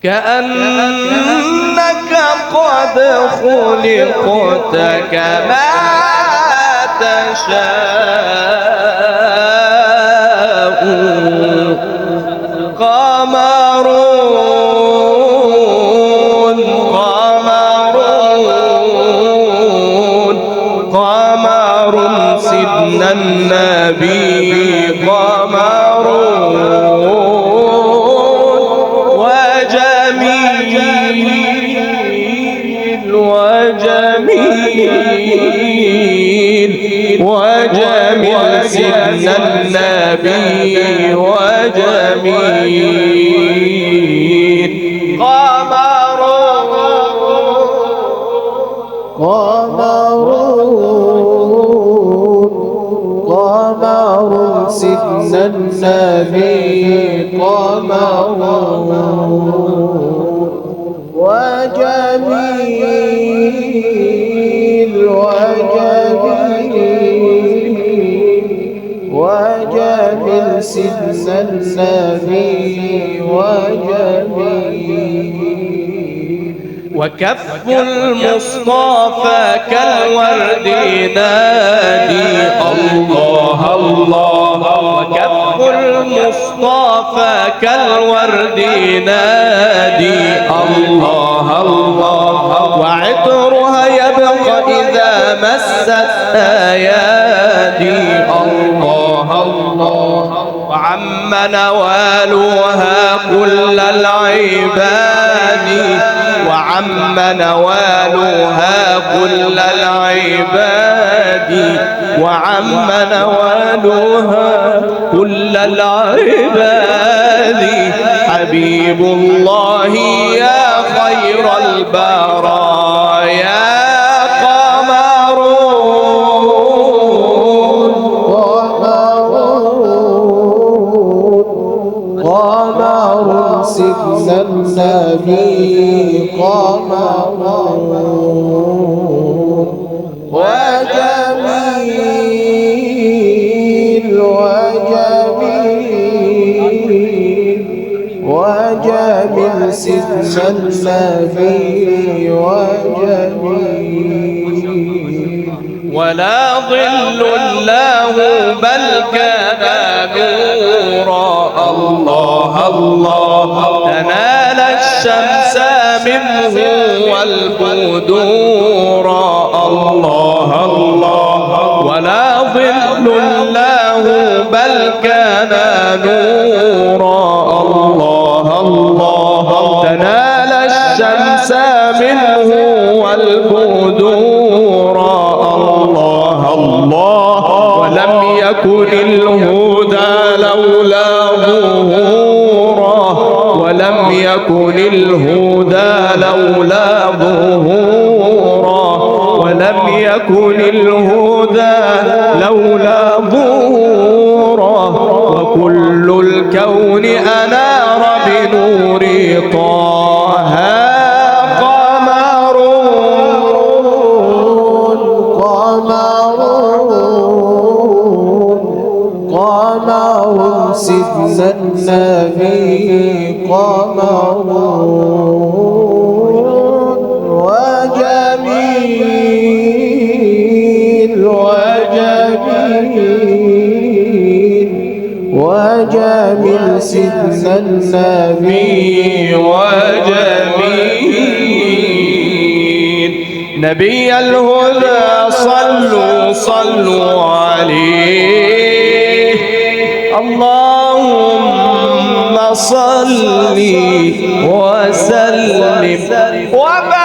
كأنك قد خلقت كما تشاء قمرون قمرون قمر سيدنا النبي قمرون وجميل سيدنا النبي وجميل قمر سيدنا النبي قمر وجميل وجميل سيدنا النبي وجميل وكف المصطفى كالورد نادي الله الله وكف المصطفى كالورد نادي الله الله وعطرها يبقى إذا مست أيادي الله الله وعم نوالها كل العباد وعم نوالها كل العباد وعم نوالها كل العباد حبيب الله يا خير البرايا سيدنا النبي قمر وجميل وجميل سيدنا النبي وجميل ولا ظل له بل كان نورا الله الله تنال الشمس منه والبدور الله الله ولا ظل له بل كان نورا الله الله تنال الشمس منه والبدور الله الله ولم يكن الهدى لولا ظهورا ولم يكن الهدى لولا ظهورا ولم يكن الهدى لولا ظهورا وكل الكون أنار بنور طه قمر سيدنا النبي قمر وجميل وجميل سيدنا النبي وجميل نبي الهدى صلوا عليه اللهم صل وسلم وبارك